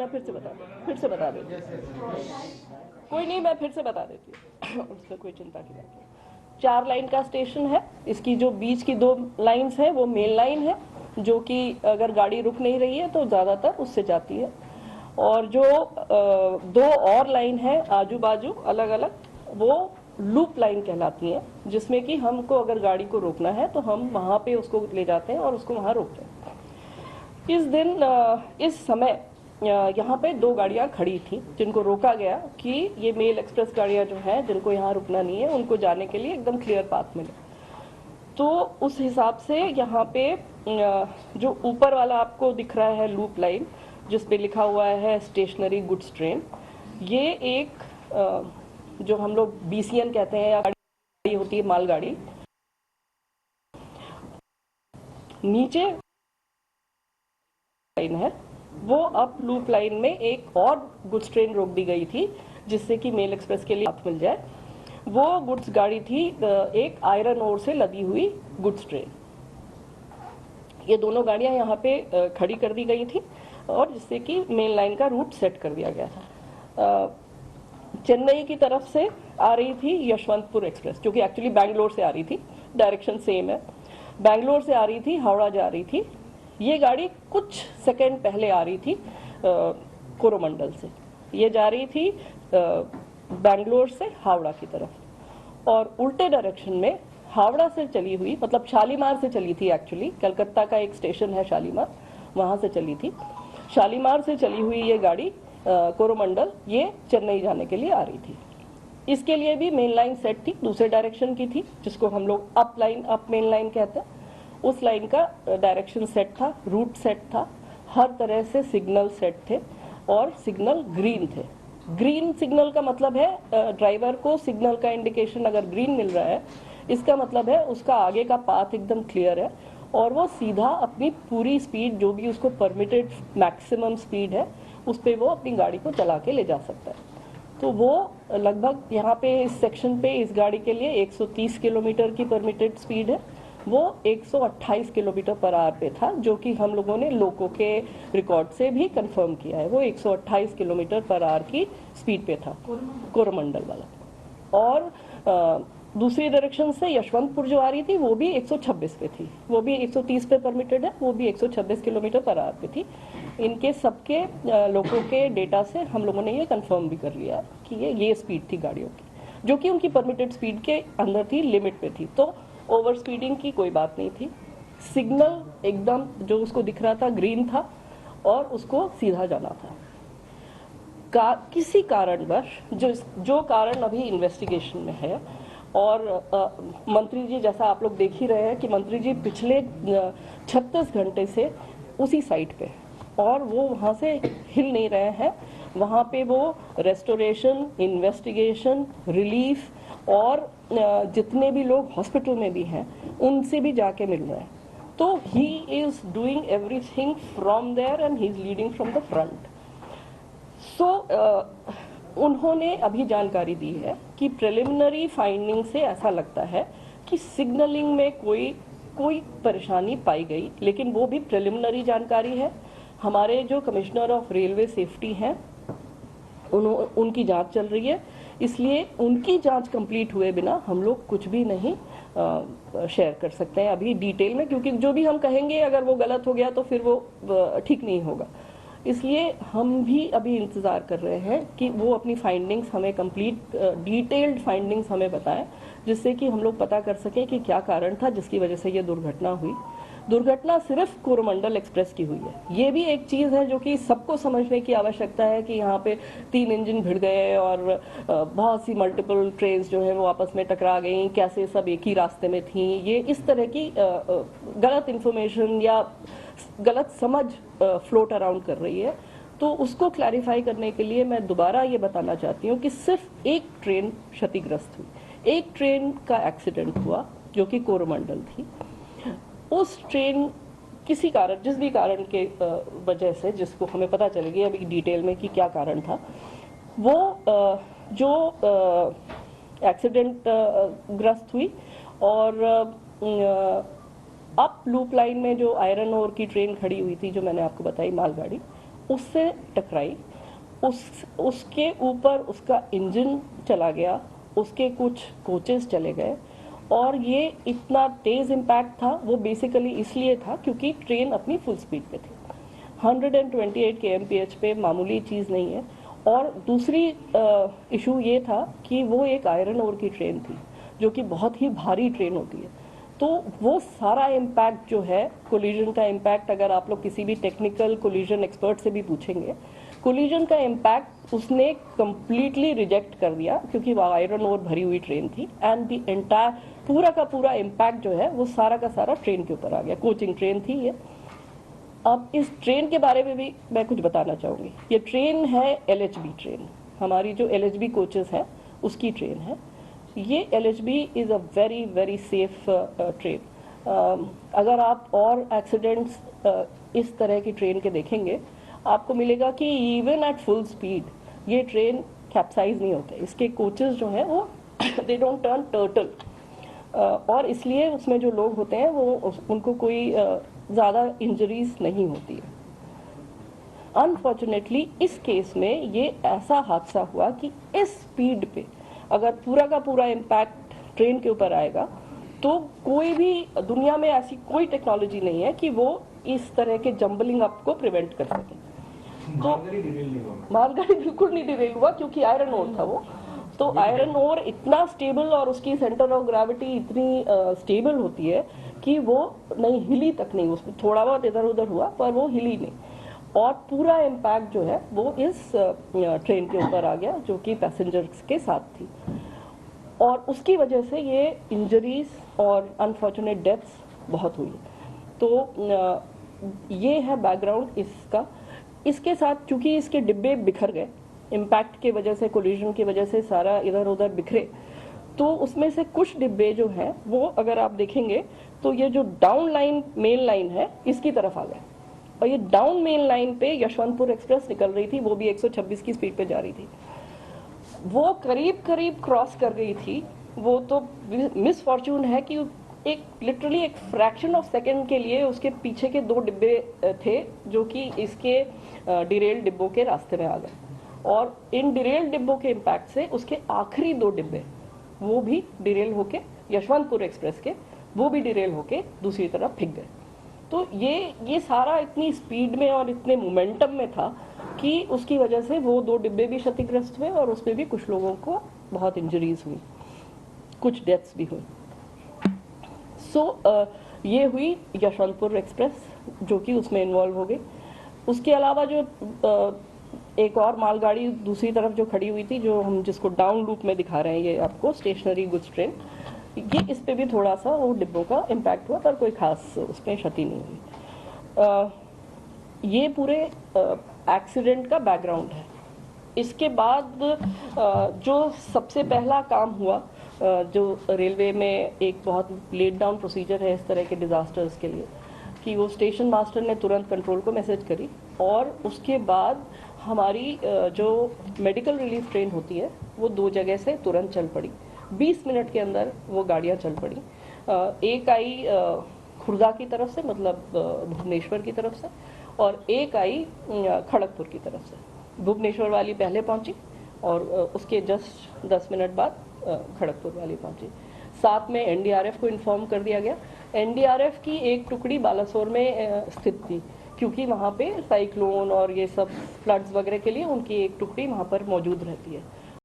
मैं फिर से बता देती हूँ। कोई नहीं, मैं फिर से बता देती हूँ। उसमें कोई चिंता की बात नहीं। 4 लाइन का स्टेशन है। इसकी जो बीच की 2 लाइन्स है वो मेन लाइन है, जो कि अगर गाड़ी रुक नहीं रही है तो ज़्यादातर उससे जाती है। और जो 2 और लाइन है आजू बाजू अलग अलग, वो लूप लाइन कहलाती है, जिसमें कि हमको अगर गाड़ी को रोकना है तो हम वहाँ पे उसको ले जाते हैं और उसको वहाँ रोकते हैं। इस दिन इस समय यहाँ पे 2 गाड़ियाँ खड़ी थी जिनको रोका गया कि ये मेल एक्सप्रेस गाड़ियाँ जो हैं जिनको यहाँ रुकना नहीं है, उनको जाने के लिए एकदम क्लियर पाथ मिले। तो उस हिसाब से यहाँ पे जो ऊपर वाला आपको दिख रहा है लूप लाइन, जिस पे लिखा हुआ है स्टेशनरी गुड्स ट्रेन, ये एक जो हम लोग BCN कहते हैं या गाड़ी होती है मालगाड़ी, नीचे लाइन है वो अप लूप लाइन में एक और गुड्स ट्रेन रोक दी गई थी, जिससे कि मेल एक्सप्रेस के लिए हाथ मिल जाए। वो गुड्स गाड़ी थी एक आयरन ओर से लदी हुई गुड्स ट्रेन। ये दोनों गाड़ियां यहाँ पे खड़ी कर दी गई थी और जिससे कि मेन लाइन का रूट सेट कर दिया गया था। चेन्नई की तरफ से आ रही थी यशवंतपुर एक्सप्रेस, जो कि एक्चुअली बैंगलोर से आ रही थी, डायरेक्शन सेम है। बैंगलोर से आ रही थी, हावड़ा जा रही थी। ये गाड़ी कुछ सेकंड पहले आ रही थी कोरोमंडल से। ये जा रही थी बैंगलोर से हावड़ा की तरफ, और उल्टे डायरेक्शन में हावड़ा से चली हुई, मतलब शालीमार से चली थी एक्चुअली, कलकत्ता का एक स्टेशन है शालीमार, वहाँ से चली थी। शालीमार से चली हुई ये गाड़ी कोरोमंडल ये चेन्नई जाने के लिए आ रही थी। इसके लिए भी मेन लाइन सेट थी, दूसरे डायरेक्शन की थी, जिसको हम लोग अप मेन लाइन कहते हैं। उस लाइन का डायरेक्शन सेट था, रूट सेट था, हर तरह से सिग्नल सेट थे और सिग्नल ग्रीन थे। ग्रीन सिग्नल का मतलब है ड्राइवर को सिग्नल का इंडिकेशन अगर ग्रीन मिल रहा है, इसका मतलब है उसका आगे का पाथ एकदम क्लियर है और वो सीधा अपनी पूरी स्पीड, जो भी उसको परमिटेड मैक्सिमम स्पीड है, उस पर वो अपनी गाड़ी को चला के ले जा सकता है। तो वो लगभग यहाँ पे इस सेक्शन पे इस गाड़ी के लिए 130 किलोमीटर की परमिटेड स्पीड है। वो 128 किलोमीटर पर आवर पे था, जो कि हम लोगों ने लोको के रिकॉर्ड से भी कंफर्म किया है। वो 128 किलोमीटर पर आवर की स्पीड पे था कोरोमंडल वाला। और दूसरी डायरेक्शन से यशवंतपुर जो आ रही थी वो भी 126 पे थी, वो भी 130 पे परमिटेड है, वो भी 126 किलोमीटर पर आवर पे थी। इनके सबके लोगों के डेटा से हम लोगों ने ये कंफर्म भी कर लिया कि ये स्पीड थी गाड़ियों की, जो कि उनकी परमिटेड स्पीड के अंदर थी, लिमिट पे थी। तो ओवर स्पीडिंग की कोई बात नहीं थी। सिग्नल एकदम जो उसको दिख रहा था ग्रीन था और उसको सीधा जाना था। किसी कारणवश जो कारण अभी इन्वेस्टिगेशन में है, और मंत्री जी, जैसा आप लोग देख ही रहे हैं कि मंत्री जी पिछले 36 घंटे से उसी साइट पे, और वो वहाँ से हिल नहीं रहे हैं। वहाँ पे वो रेस्टोरेशन, इन्वेस्टिगेशन, रिलीफ और जितने भी लोग हॉस्पिटल में भी हैं उनसे भी जाके मिल रहे हैं। तो he is doing everything from there and he is leading from the front. So उन्होंने अभी जानकारी दी है कि प्रिलिमिनरी फाइंडिंग से ऐसा लगता है कि सिग्नलिंग में कोई परेशानी पाई गई, लेकिन वो भी प्रिलिमिनरी जानकारी है। हमारे जो कमिश्नर ऑफ रेलवे सेफ्टी हैं उनकी जांच चल रही है, इसलिए उनकी जांच कंप्लीट हुए बिना हम लोग कुछ भी नहीं शेयर कर सकते हैं अभी डिटेल में, क्योंकि जो भी हम कहेंगे अगर वो गलत हो गया तो फिर वो ठीक नहीं होगा। इसलिए हम भी अभी इंतज़ार कर रहे हैं कि वो अपनी फाइंडिंग्स हमें कंप्लीट डिटेल्ड फाइंडिंग्स हमें बताएं, जिससे कि हम लोग पता कर सकें कि क्या कारण था जिसकी वजह से ये दुर्घटना हुई। दुर्घटना सिर्फ कोरोमंडल एक्सप्रेस की हुई है। ये भी एक चीज़ है जो कि सबको समझने की आवश्यकता है कि यहाँ पे 3 इंजन भिड़ गए और बहुत सी मल्टीपल ट्रेन्स जो है वो आपस में टकरा गई, कैसे सब एक ही रास्ते में थी। ये इस तरह की गलत इन्फॉर्मेशन या गलत समझ फ्लोट अराउंड कर रही है। तो उसको क्लैरिफाई करने के लिए मैं दोबारा ये बताना चाहती हूँ कि सिर्फ एक ट्रेन क्षतिग्रस्त हुई, एक ट्रेन का एक्सीडेंट हुआ जो कि कोरोमंडल थी। उस ट्रेन किसी कारण, जिस भी कारण के वजह से, जिसको हमें पता चलेगी अभी डिटेल में कि क्या कारण था, वो जो एक्सीडेंट ग्रस्त हुई और अप लूप लाइन में जो आयरन ओर की ट्रेन खड़ी हुई थी, जो मैंने आपको बताई मालगाड़ी, उससे टकराई, उसके ऊपर उसका इंजन चला गया, उसके कुछ कोचेस चले गए, और ये इतना तेज़ इम्पैक्ट था वो बेसिकली इसलिए था क्योंकि ट्रेन अपनी फुल स्पीड पे थी। 128 kmph पे मामूली चीज़ नहीं है। और दूसरी इशू ये था कि वो एक आयरन ओर की ट्रेन थी जो कि बहुत ही भारी ट्रेन होती है, तो वो सारा इम्पैक्ट जो है कोलिजन का इम्पैक्ट, अगर आप लोग किसी भी टेक्निकल कोलिजन एक्सपर्ट से भी पूछेंगे, कोलिजन का इम्पैक्ट उसने कम्प्लीटली रिजेक्ट कर दिया क्योंकि वो आयरन ओर भरी हुई ट्रेन थी। एंड द एंटायर पूरा का पूरा इम्पैक्ट जो है वो सारा का सारा ट्रेन के ऊपर आ गया। कोचिंग ट्रेन थी ये। अब इस ट्रेन के बारे में भी मैं कुछ बताना चाहूँगी। ये ट्रेन है LHB ट्रेन, हमारी जो LHB कोचेस हैं उसकी ट्रेन है ये। LHB is a very very safe train. अगर आप और एक्सीडेंट्स इस तरह की ट्रेन के देखेंगे, आपको मिलेगा कि इवन एट फुल स्पीड ये ट्रेन कैप्साइज नहीं होते। इसके कोचेस जो हैं वो दे डोंट टर्न टर्टल, और इसलिए उसमें जो लोग होते हैं वो उनको कोई ज़्यादा इंजरीज नहीं होती है। अनफॉर्चुनेटली इस केस में ये ऐसा हादसा हुआ कि इस स्पीड पे अगर पूरा का पूरा इम्पैक्ट ट्रेन के ऊपर आएगा तो कोई भी दुनिया में ऐसी कोई टेक्नोलॉजी नहीं है कि वो इस तरह के जंबलिंग अप को प्रिवेंट कर सके। तो मालगाड़ी बिल्कुल नहीं डिरेल हुआ क्योंकि आयरन ओर था वो। तो आयरन ओर इतना स्टेबल और उसकी सेंटर ऑफ ग्रेविटी इतनी स्टेबल होती है कि वो नहीं हिली तक नहीं, उसमें थोड़ा बहुत इधर उधर हुआ पर वो हिली नहीं। और पूरा इम्पैक्ट जो है वो इस ट्रेन के ऊपर आ गया जो कि पैसेंजर्स के साथ थी, और उसकी वजह से ये इंजरीज और अनफॉर्चुनेट डेथ्स बहुत हुई। तो ये है बैकग्राउंड इसका। इसके साथ चूंकि इसके डिब्बे बिखर गए इम्पैक्ट की वजह से, कोलिजन की वजह से सारा इधर उधर बिखरे, तो उसमें से कुछ डिब्बे जो हैं वो अगर आप देखेंगे तो ये जो डाउन लाइन मेन लाइन है इसकी तरफ आ गए, और ये डाउन मेन लाइन पे यशवंतपुर एक्सप्रेस निकल रही थी, वो भी 126 की स्पीड पे जा रही थी। वो करीब करीब क्रॉस कर गई थी। वो तो मिस फॉर्चून है कि एक लिटरली एक फ्रैक्शन ऑफ सेकेंड के लिए उसके पीछे के 2 डिब्बे थे जो कि इसके डिरेल डिब्बों के रास्ते में आ गए, और इन डिरेल डिब्बों के इम्पैक्ट से उसके आखिरी 2 डिब्बे वो भी डिरेल होके यशवंतपुर एक्सप्रेस के वो भी डिरेल होके दूसरी तरफ फिक गए। तो ये सारा इतनी स्पीड में और इतने मोमेंटम में था कि उसकी वजह से वो 2 डिब्बे भी क्षतिग्रस्त हुए और उसमें भी कुछ लोगों को बहुत इंजरीज हुई, कुछ डेथ्स भी हुई। ये हुई यशवंतपुर एक्सप्रेस जो कि उसमें इन्वॉल्व हो गई। उसके अलावा जो एक और मालगाड़ी दूसरी तरफ जो खड़ी हुई थी, जो हम जिसको डाउन लूप में दिखा रहे हैं ये आपको, स्टेशनरी गुड्स ट्रेन, ये इस पे भी थोड़ा सा वो डिब्बों का इम्पैक्ट हुआ पर कोई खास उसमें क्षति नहीं हुई। ये पूरे एक्सीडेंट का बैकग्राउंड है। इसके बाद जो सबसे पहला काम हुआ, जो रेलवे में एक बहुत लेट डाउन प्रोसीजर है इस तरह के डिज़ास्टर्स के लिए, कि वो स्टेशन मास्टर ने तुरंत कंट्रोल को मैसेज करी, और उसके बाद हमारी जो मेडिकल रिलीफ ट्रेन होती है वो 2 जगह से तुरंत चल पड़ी। 20 मिनट के अंदर वो गाड़ियाँ चल पड़ी। एक आई खुर्दा की तरफ से, मतलब भुवनेश्वर की तरफ से, और एक आई खड़गपुर की तरफ से। भुवनेश्वर वाली पहले पहुंची और उसके जस्ट 10 मिनट बाद खड़गपुर वाली पहुंची। साथ में NDRF को इन्फॉर्म कर दिया गया। NDRF की एक टुकड़ी बालासोर में स्थित थी क्योंकि वहाँ पे साइक्लोन और ये सब फ्लड्स वगैरह के लिए उनकी एक टुकड़ी वहाँ पर मौजूद रहती है।